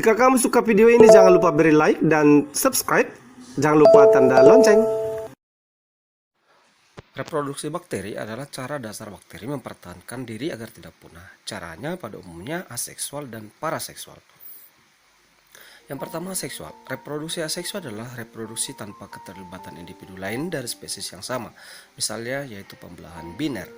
Jika kamu suka video ini, jangan lupa beri like dan subscribe. Jangan lupa tanda lonceng. Reproduksi bakteri adalah cara dasar bakteri mempertahankan diri agar tidak punah. Caranya pada umumnya aseksual dan paraseksual. Yang pertama, seksual. Reproduksi aseksual adalah reproduksi tanpa keterlibatan individu lain dari spesies yang sama. Misalnya yaitu pembelahan biner.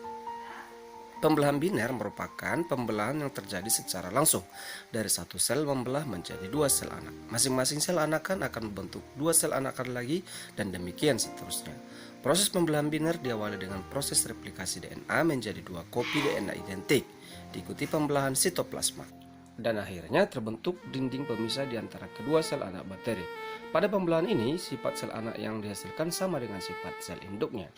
Pembelahan biner merupakan pembelahan yang terjadi secara langsung. Dari satu sel membelah menjadi dua sel anak. Masing-masing sel anakan akan membentuk dua sel anakan lagi dan demikian seterusnya. Proses pembelahan biner diawali dengan proses replikasi DNA menjadi dua kopi DNA identik, diikuti pembelahan sitoplasma. Dan akhirnya terbentuk dinding pemisah di antara kedua sel anak bakteri. Pada pembelahan ini, sifat sel anak yang dihasilkan sama dengan sifat sel induknya.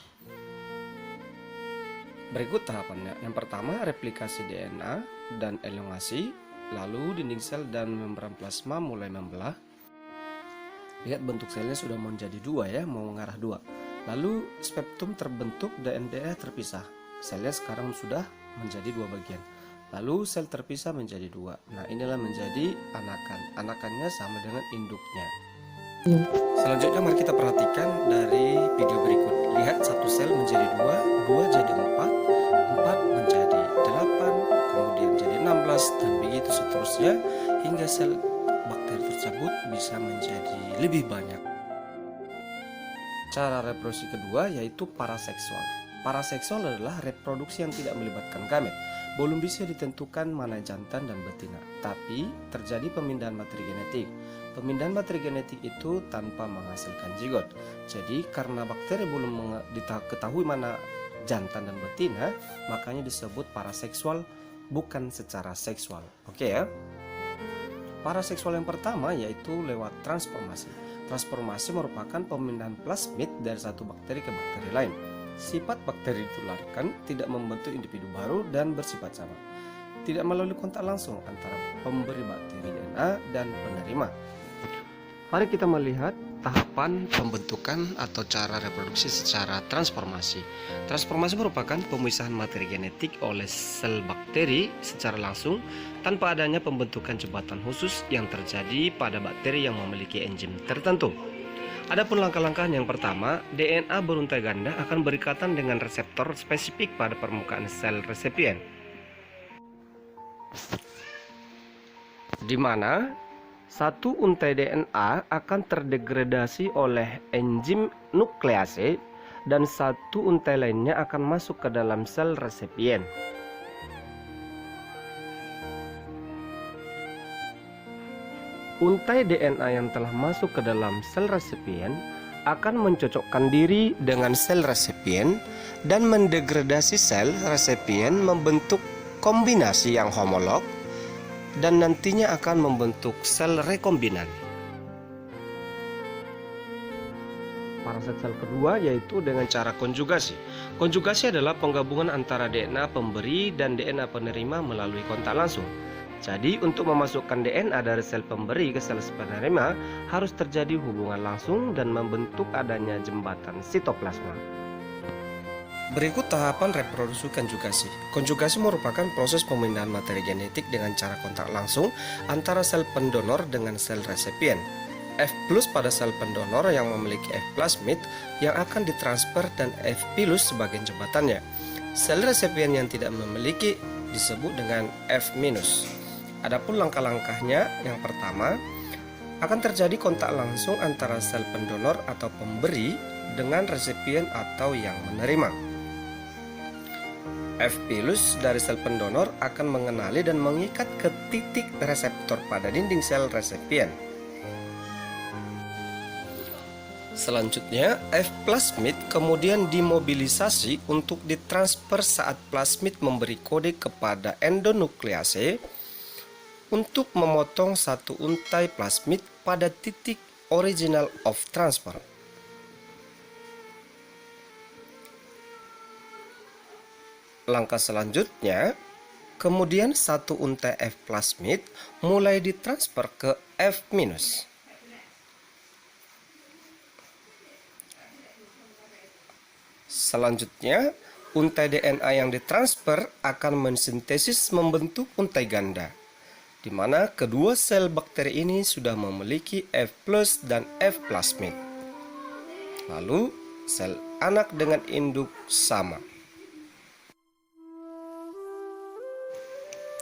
Berikut tahapannya. Yang pertama, replikasi DNA dan elongasi. Lalu dinding sel dan membran plasma mulai membelah. Lihat bentuk selnya sudah menjadi dua ya, mau mengarah dua. Lalu spectrum terbentuk dan DNA terpisah. Selnya sekarang sudah menjadi dua bagian. Lalu sel terpisah menjadi dua. Nah, inilah menjadi anakan. Anakannya sama dengan induknya. Selanjutnya mari kita perhatikan dari video berikut. Lihat satu sel menjadi dua, dua jadi empat, empat menjadi 8, kemudian jadi 16, dan begitu seterusnya hingga sel bakteri tersebut bisa menjadi lebih banyak. Cara reproduksi kedua yaitu paraseksual. Paraseksual adalah reproduksi yang tidak melibatkan gamet. Belum bisa ditentukan mana jantan dan betina, tapi terjadi pemindahan materi genetik. Pemindahan materi genetik itu tanpa menghasilkan zigot. Jadi karena bakteri belum diketahui mana jantan dan betina, makanya disebut paraseksual, bukan secara seksual. Oke ya. Paraseksual yang pertama yaitu lewat transformasi. Transformasi merupakan pemindahan plasmid dari satu bakteri ke bakteri lain. Sifat bakteri ditularkan, tidak membentuk individu baru dan bersifat sama. Tidak melalui kontak langsung antara pemberi bakteri DNA dan penerima. Mari kita melihat tahapan pembentukan atau cara reproduksi secara transformasi. Transformasi merupakan pemisahan materi genetik oleh sel bakteri secara langsung tanpa adanya pembentukan jembatan khusus yang terjadi pada bakteri yang memiliki enzim tertentu. Adapun langkah-langkahnya, yang pertama, DNA beruntai ganda akan berikatan dengan reseptor spesifik pada permukaan sel resipien, di mana satu untai DNA akan terdegradasi oleh enzim nuklease dan satu untai lainnya akan masuk ke dalam sel resipien. Untai DNA yang telah masuk ke dalam sel resipien akan mencocokkan diri dengan sel resipien dan mendegradasi sel resipien membentuk kombinasi yang homolog dan nantinya akan membentuk sel rekombinan. Parasit sel kedua yaitu dengan cara konjugasi. Konjugasi adalah penggabungan antara DNA pemberi dan DNA penerima melalui kontak langsung. Jadi untuk memasukkan DNA dari sel pemberi ke sel penerima harus terjadi hubungan langsung dan membentuk adanya jembatan sitoplasma. Berikut tahapan reproduksi konjugasi. Konjugasi merupakan proses pemindahan materi genetik dengan cara kontak langsung antara sel pendonor dengan sel resipien. F+ pada sel pendonor yang memiliki F plasmid yang akan ditransfer dan F- sebagai jembatannya. Sel resipien yang tidak memiliki disebut dengan F-. Adapun langkah-langkahnya, yang pertama, akan terjadi kontak langsung antara sel pendonor atau pemberi dengan resipien atau yang menerima. F- dari sel pendonor akan mengenali dan mengikat ke titik reseptor pada dinding sel resipien. Selanjutnya, F plasmid kemudian dimobilisasi untuk ditransfer saat plasmid memberi kode kepada endonuklease untuk memotong satu untai plasmid pada titik original of transfer. Langkah selanjutnya, kemudian satu untai F plasmid mulai ditransfer ke F-. Selanjutnya, untai DNA yang ditransfer akan mensintesis membentuk untai ganda, di mana kedua sel bakteri ini sudah memiliki F+ dan F plasmid. Lalu, sel anak dengan induk sama.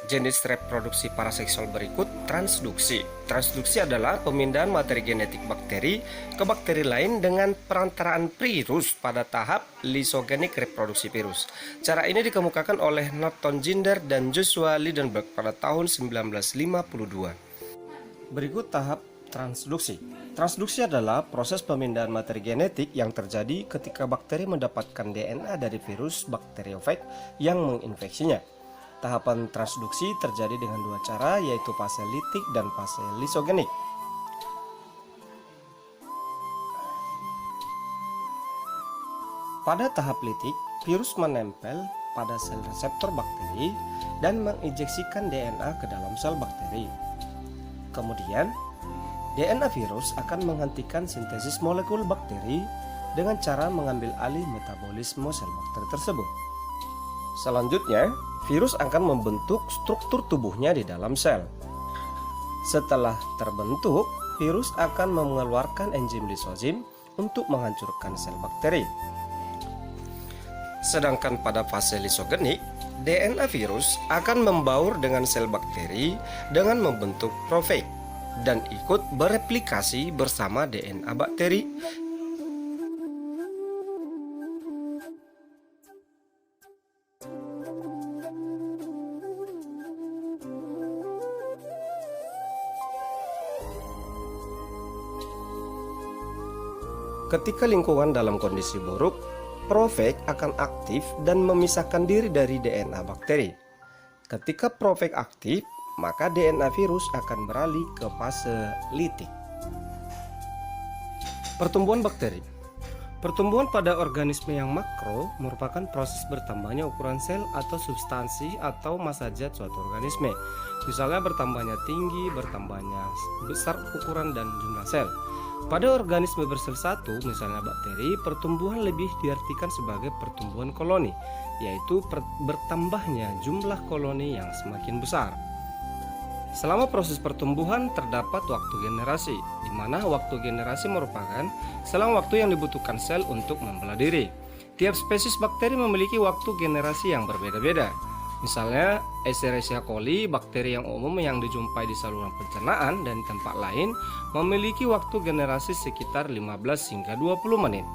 Jenis reproduksi paraseksual berikut transduksi. Transduksi adalah pemindahan materi genetik bakteri ke bakteri lain dengan perantaraan virus pada tahap lysogenik reproduksi virus. Cara ini dikemukakan oleh Norton Ginder dan Joshua Lidenberg pada tahun 1952. Berikut tahap transduksi. Transduksi adalah proses pemindahan materi genetik yang terjadi ketika bakteri mendapatkan DNA dari virus bakteriofag yang menginfeksinya. Tahapan transduksi terjadi dengan dua cara, yaitu fase litik dan fase lysogenik. Pada tahap litik, virus menempel pada sel reseptor bakteri dan menginjeksikan DNA ke dalam sel bakteri. Kemudian, DNA virus akan menghentikan sintesis molekul bakteri dengan cara mengambil alih metabolisme sel bakteri tersebut. Selanjutnya, virus akan membentuk struktur tubuhnya di dalam sel. Setelah terbentuk, virus akan mengeluarkan enzim lisozim untuk menghancurkan sel bakteri. Sedangkan pada fase lysogenik, DNA virus akan membaur dengan sel bakteri dengan membentuk profag dan ikut bereplikasi bersama DNA bakteri. Ketika lingkungan dalam kondisi buruk, profag akan aktif dan memisahkan diri dari DNA bakteri. Ketika profag aktif, maka DNA virus akan beralih ke fase litik. Pertumbuhan bakteri. Pertumbuhan pada organisme yang makro merupakan proses bertambahnya ukuran sel atau substansi atau massa zat suatu organisme. Misalnya bertambahnya tinggi, bertambahnya besar ukuran dan jumlah sel. Pada organisme bersel satu, misalnya bakteri, pertumbuhan lebih diartikan sebagai pertumbuhan koloni, yaitu bertambahnya jumlah koloni yang semakin besar. Selama proses pertumbuhan terdapat waktu generasi, di mana waktu generasi merupakan selang waktu yang dibutuhkan sel untuk membelah diri. Tiap spesies bakteri memiliki waktu generasi yang berbeda-beda. Misalnya, Escherichia coli, bakteri yang umum yang dijumpai di saluran pencernaan dan tempat lain, memiliki waktu generasi sekitar 15 hingga 20 menit.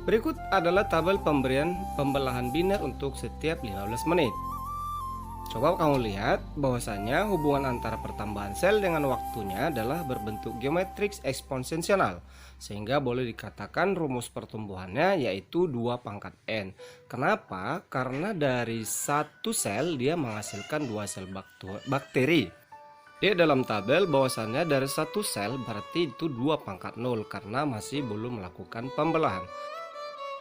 Berikut adalah tabel pemberian pembelahan biner untuk setiap 15 menit. Coba kamu lihat bahwasanya hubungan antara pertambahan sel dengan waktunya adalah berbentuk geometrik eksponensial, sehingga boleh dikatakan rumus pertumbuhannya yaitu 2 × n. Kenapa? Karena dari satu sel dia menghasilkan 2 sel bakteri. Di dalam tabel bahwasannya dari satu sel berarti itu 2 × 0 karena masih belum melakukan pembelahan.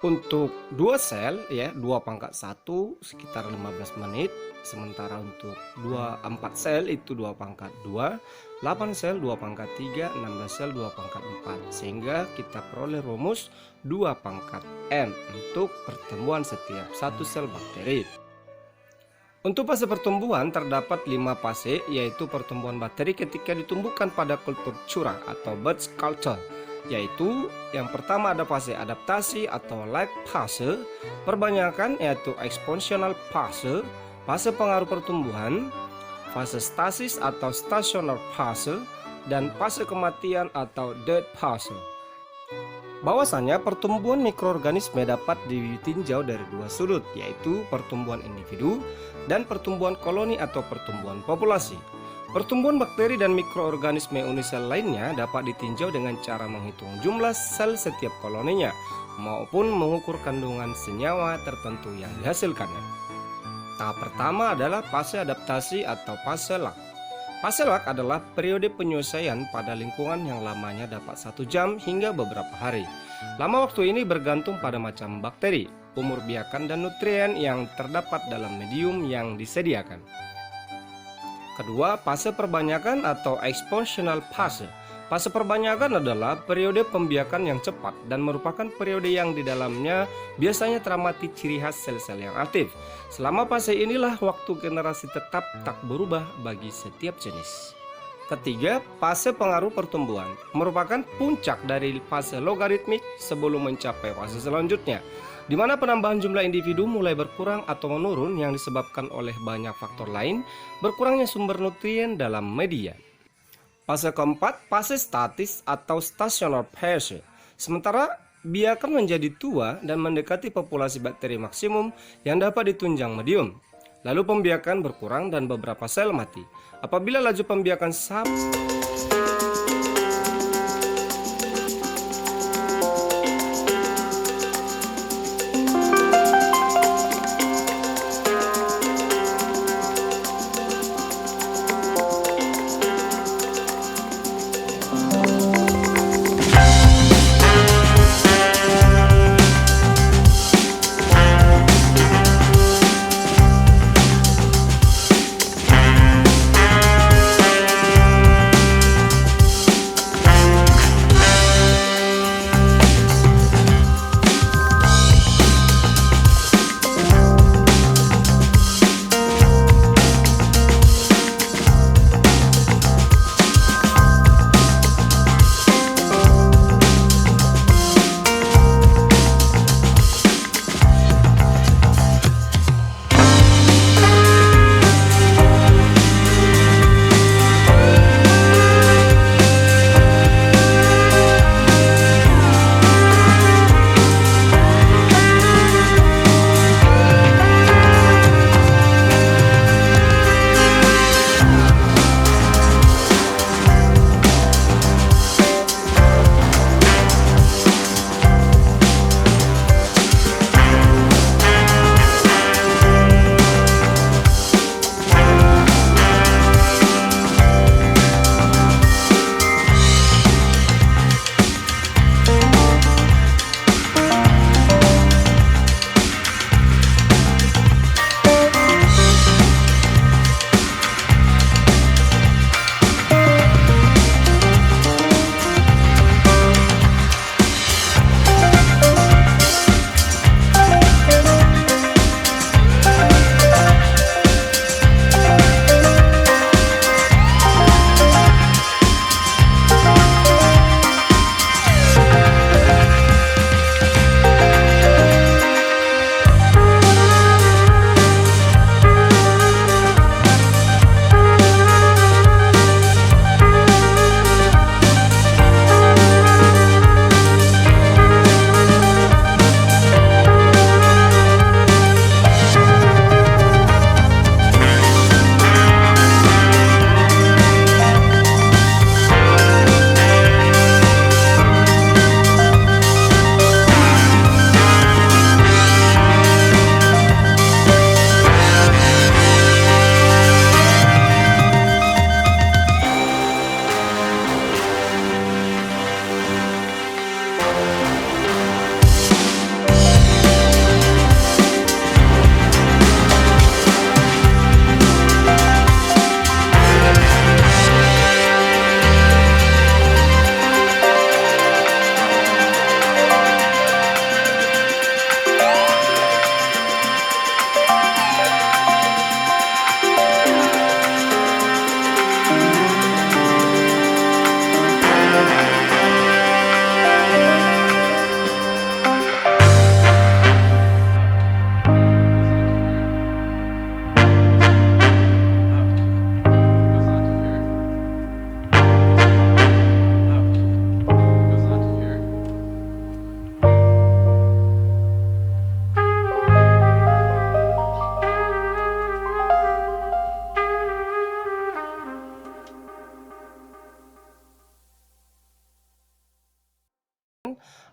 Untuk 2 sel ya 2 × 1 sekitar 15 menit. Sementara untuk 4 sel itu 2 × 2, 8 sel 2 × 3, 16 sel 2 × 4. Sehingga kita peroleh rumus 2 × n untuk pertumbuhan setiap satu sel bakteri. Untuk fase pertumbuhan terdapat 5 fase, yaitu pertumbuhan bakteri ketika ditumbuhkan pada kultur curah atau bird culture. Yaitu yang pertama ada fase adaptasi atau lag fase, perbanyakan yaitu exponential fase, fase pengaruh pertumbuhan, fase stasis atau stationary fase, dan fase kematian atau death fase. Bahwasanya pertumbuhan mikroorganisme dapat ditinjau dari dua sudut, yaitu pertumbuhan individu dan pertumbuhan koloni atau pertumbuhan populasi. Pertumbuhan bakteri dan mikroorganisme unisel lainnya dapat ditinjau dengan cara menghitung jumlah sel setiap koloninya maupun mengukur kandungan senyawa tertentu yang dihasilkannya. Tahap pertama adalah fase adaptasi atau fase lag. Fase lag adalah periode penyesuaian pada lingkungan yang lamanya dapat 1 jam hingga beberapa hari. Lama waktu ini bergantung pada macam bakteri, umur biakan dan nutrien yang terdapat dalam medium yang disediakan. Kedua, fase perbanyakan atau exponential fase. Fase perbanyakan adalah periode pembiakan yang cepat dan merupakan periode yang di dalamnya biasanya teramati ciri khas sel-sel yang aktif. Selama fase inilah waktu generasi tetap tak berubah bagi setiap jenis. Ketiga, fase pengaruh pertumbuhan merupakan puncak dari fase logaritmik sebelum mencapai fase selanjutnya, di mana penambahan jumlah individu mulai berkurang atau menurun yang disebabkan oleh banyak faktor lain, berkurangnya sumber nutrien dalam media. Fase keempat, fase statis atau stationary phase. Sementara biakan menjadi tua dan mendekati populasi bakteri maksimum yang dapat ditunjang medium. Lalu pembiakan berkurang dan beberapa sel mati. Apabila laju pembiakan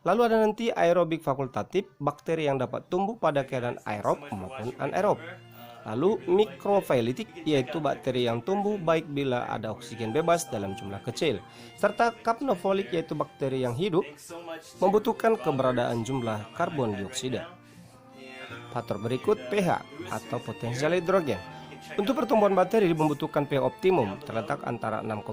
Lalu ada nanti aerobik fakultatif, bakteri yang dapat tumbuh pada keadaan aerob maupun anaerob. Lalu mikrofilitik, yaitu bakteri yang tumbuh baik bila ada oksigen bebas dalam jumlah kecil. Serta kapnofolik, yaitu bakteri yang hidup membutuhkan keberadaan jumlah karbon dioksida. Faktor berikut pH atau potensial hidrogen. Untuk pertumbuhan bakteri membutuhkan pH optimum terletak antara 6,5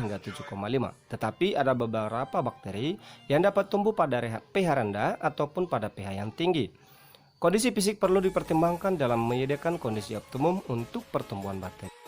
hingga 7,5. Tetapi ada beberapa bakteri yang dapat tumbuh pada pH rendah ataupun pada pH yang tinggi. Kondisi fisik perlu dipertimbangkan dalam menyediakan kondisi optimum untuk pertumbuhan bakteri.